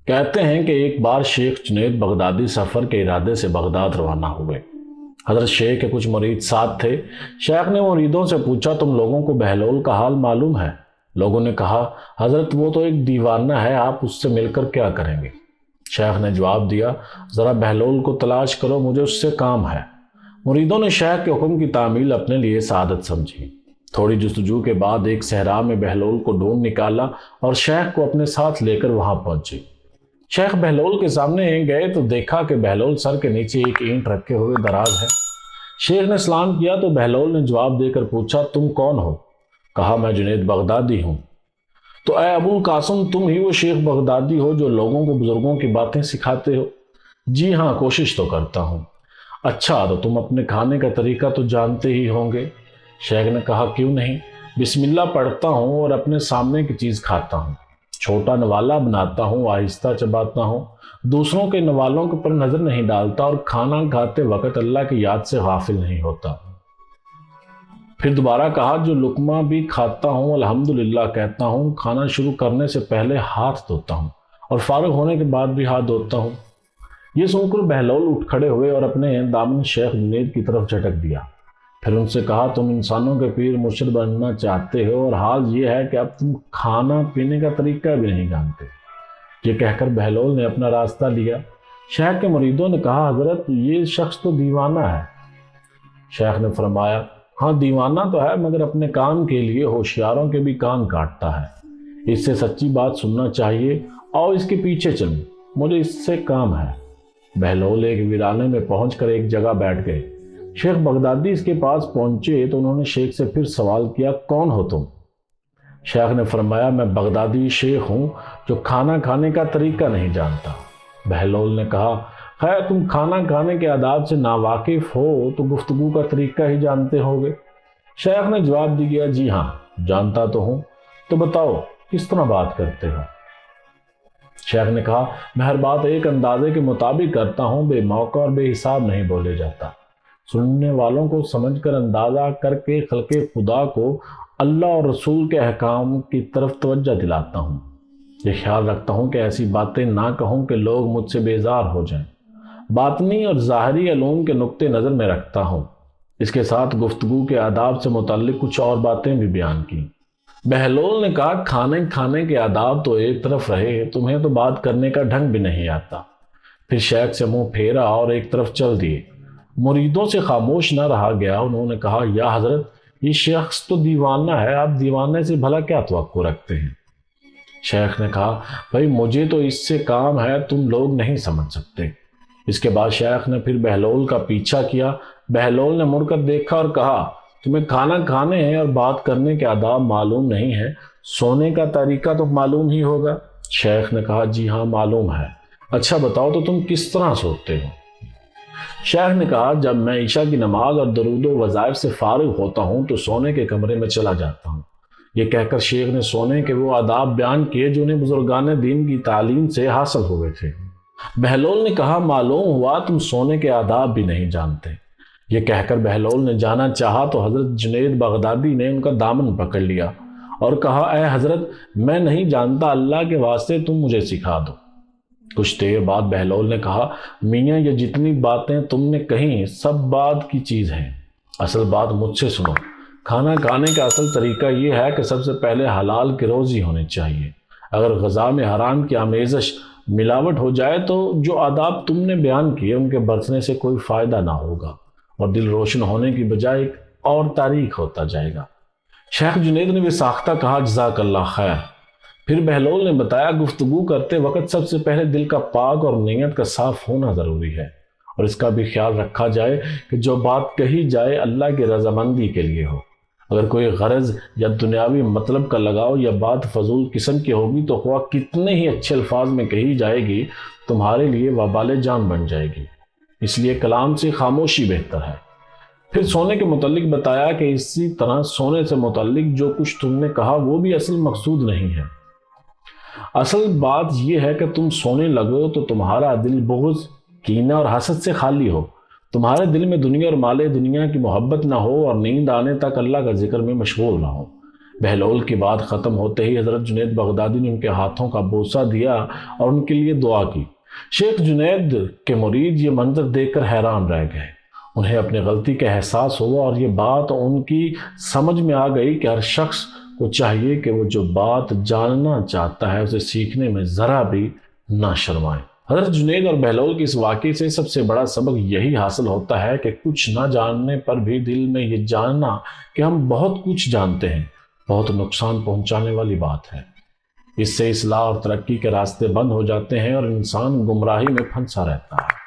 کہتے ہیں کہ ایک بار شیخ جنید بغدادی سفر کے ارادے سے بغداد روانہ ہوئے۔ حضرت شیخ کے کچھ مرید ساتھ تھے۔ شیخ نے مریدوں سے پوچھا، تم لوگوں کو بہلول کا حال معلوم ہے؟ لوگوں نے کہا، حضرت وہ تو ایک دیوانہ ہے، آپ اس سے مل کر کیا کریں گے؟ شیخ نے جواب دیا، ذرا بہلول کو تلاش کرو، مجھے اس سے کام ہے۔ مریدوں نے شیخ کے حکم کی تعمیل اپنے لیے سعادت سمجھی۔ تھوڑی جستجو کے بعد ایک صحرا میں بہلول کو ڈھونڈ نکالا اور شیخ کو اپنے ساتھ لے کر وہاں پہنچے۔ شیخ بہلول کے سامنے گئے تو دیکھا کہ بہلول سر کے نیچے ایک اینٹ رکھے ہوئے دراز ہے۔ شیخ نے سلام کیا تو بہلول نے جواب دے کر پوچھا، تم کون ہو؟ کہا، میں جنید بغدادی ہوں۔ تو اے ابو القاسم، تم ہی وہ شیخ بغدادی ہو جو لوگوں کو بزرگوں کی باتیں سکھاتے ہو؟ جی ہاں، کوشش تو کرتا ہوں۔ اچھا، تو تم اپنے کھانے کا طریقہ تو جانتے ہی ہوں گے؟ شیخ نے کہا، کیوں نہیں، بسم اللہ پڑھتا ہوں اور اپنے سامنے کی چیز کھاتا ہوں، چھوٹا نوالا بناتا ہوں، آہستہ چباتا ہوں، دوسروں کے نوالوں پر نظر نہیں ڈالتا اور کھانا کھاتے وقت اللہ کی یاد سے غافل نہیں ہوتا۔ پھر دوبارہ کہا، جو لقمہ بھی کھاتا ہوں الحمدللہ کہتا ہوں، کھانا شروع کرنے سے پہلے ہاتھ دھوتا ہوں اور فارغ ہونے کے بعد بھی ہاتھ دھوتا ہوں۔ یہ سن کر بہلول اٹھ کھڑے ہوئے اور اپنے دامن شیخ جنید کی طرف جھٹک دیا۔ پھر ان سے کہا، تم انسانوں کے پیر مرشد بننا چاہتے ہو اور حال یہ ہے کہ اب تم کھانا پینے کا طریقہ بھی نہیں جانتے۔ یہ کہہ کر بہلول نے اپنا راستہ لیا۔ شیخ کے مریدوں نے کہا، حضرت یہ شخص تو دیوانہ ہے۔ شیخ نے فرمایا، ہاں دیوانہ تو ہے، مگر اپنے کام کے لیے ہوشیاروں کے بھی کان کاٹتا ہے۔ اس سے سچی بات سننا چاہیے، اور اس کے پیچھے چلوں، مجھے اس سے کام ہے۔ بہلول ایک ویرانے میں پہنچ کر ایک جگہ بیٹھ گئے۔ شیخ بغدادی اس کے پاس پہنچے تو انہوں نے شیخ سے پھر سوال کیا، کون ہو تم؟ شیخ نے فرمایا، میں بغدادی شیخ ہوں جو کھانا کھانے کا طریقہ نہیں جانتا۔ بہلول نے کہا، خیر تم کھانا کھانے کے آداب سے ناواقف ہو تو گفتگو کا طریقہ ہی جانتے ہوگے۔ شیخ نے جواب دیا، جی ہاں جانتا تو ہوں، تو بتاؤ کس طرح بات کرتے ہو؟ شیخ نے کہا، میں ہر بات ایک اندازے کے مطابق کرتا ہوں، بے موقع اور بے حساب نہیں بولے جاتا۔ سننے والوں کو سمجھ کر اندازہ کر کے خلق خدا کو اللہ اور رسول کے احکام کی طرف توجہ دلاتا ہوں۔ یہ خیال رکھتا ہوں کہ ایسی باتیں نہ کہوں کہ لوگ مجھ سے بیزار ہو جائیں۔ باطنی اور ظاہری علوم کے نقطے نظر میں رکھتا ہوں۔ اس کے ساتھ گفتگو کے آداب سے متعلق کچھ اور باتیں بھی بیان کی۔ بہلول نے کہا، کھانے کے آداب تو ایک طرف رہے، تمہیں تو بات کرنے کا ڈھنگ بھی نہیں آتا۔ پھر شیخ سے منہ پھیرا اور ایک طرف چل دیے۔ مریدوں سے خاموش نہ رہا گیا۔ انہوں نے کہا، یا حضرت یہ شخص تو دیوانہ ہے، آپ دیوانے سے بھلا کیا توقع رکھتے ہیں؟ شیخ نے کہا، بھائی مجھے تو اس سے کام ہے، تم لوگ نہیں سمجھ سکتے۔ اس کے بعد شیخ نے پھر بہلول کا پیچھا کیا۔ بہلول نے مڑ کر دیکھا اور کہا، تمہیں کھانا کھانے ہیں اور بات کرنے کے آداب معلوم نہیں ہے، سونے کا طریقہ تو معلوم ہی ہوگا۔ شیخ نے کہا، جی ہاں معلوم ہے۔ اچھا بتاؤ تو تم کس طرح سوتے ہو؟ شیخ نے کہا، جب میں عشاء کی نماز اور درود و وظائف سے فارغ ہوتا ہوں تو سونے کے کمرے میں چلا جاتا ہوں۔ یہ کہہ کر شیخ نے سونے کے وہ آداب بیان کیے جو انہیں بزرگان دین کی تعلیم سے حاصل ہوئے تھے۔ بہلول نے کہا، معلوم ہوا تم سونے کے آداب بھی نہیں جانتے۔ یہ کہہ کر بہلول نے جانا چاہا تو حضرت جنید بغدادی نے ان کا دامن پکڑ لیا اور کہا، اے حضرت میں نہیں جانتا، اللہ کے واسطے تم مجھے سکھا دو۔ کچھ دیر بعد بہلول نے کہا، میاں یہ جتنی باتیں تم نے کہیں سب بات کی چیز ہیں، اصل بات مجھ سے سنو۔ کھانا کھانے کا اصل طریقہ یہ ہے کہ سب سے پہلے حلال کی روزی ہونی چاہیے۔ اگر غذا میں حرام کی آمیزش ملاوٹ ہو جائے تو جو آداب تم نے بیان کیے ان کے برتنے سے کوئی فائدہ نہ ہوگا اور دل روشن ہونے کی بجائے ایک اور تاریک ہوتا جائے گا۔ شیخ جنید نے بھی ساختہ کہا، جزاک اللہ خیر۔ پھر بہلول نے بتایا، گفتگو کرتے وقت سب سے پہلے دل کا پاک اور نیت کا صاف ہونا ضروری ہے، اور اس کا بھی خیال رکھا جائے کہ جو بات کہی جائے اللہ کی رضامندی کے لیے ہو۔ اگر کوئی غرض یا دنیاوی مطلب کا لگاؤ یا بات فضول قسم کی ہوگی تو خواہ کتنے ہی اچھے الفاظ میں کہی جائے گی، تمہارے لیے وبال جان بن جائے گی۔ اس لیے کلام سے خاموشی بہتر ہے۔ پھر سونے کے متعلق بتایا کہ اسی طرح سونے سے متعلق جو کچھ تم نے کہا وہ بھی اصل مقصود نہیں ہے۔ اصل بات یہ ہے کہ تم سونے لگو تو تمہارا دل بغض، کینہ اور حسد سے خالی ہو، تمہارے دل میں دنیا اور مال دنیا کی محبت نہ ہو اور نیند آنے تک اللہ کا ذکر میں مشغول نہ ہو۔ بہلول کی بات ختم ہوتے ہی حضرت جنید بغدادی نے ان کے ہاتھوں کا بوسہ دیا اور ان کے لیے دعا کی۔ شیخ جنید کے مرید یہ منظر دیکھ کر حیران رہ گئے۔ انہیں اپنی غلطی کا احساس ہوا اور یہ بات ان کی سمجھ میں آ گئی کہ ہر شخص کو چاہیے کہ وہ جو بات جاننا چاہتا ہے اسے سیکھنے میں ذرا بھی نہ شرمائے۔ حضرت جنید اور بہلول کی اس واقعے سے سب سے بڑا سبق یہی حاصل ہوتا ہے کہ کچھ نہ جاننے پر بھی دل میں یہ جاننا کہ ہم بہت کچھ جانتے ہیں بہت نقصان پہنچانے والی بات ہے۔ اس سے اصلاح اور ترقی کے راستے بند ہو جاتے ہیں اور انسان گمراہی میں پھنسا رہتا ہے۔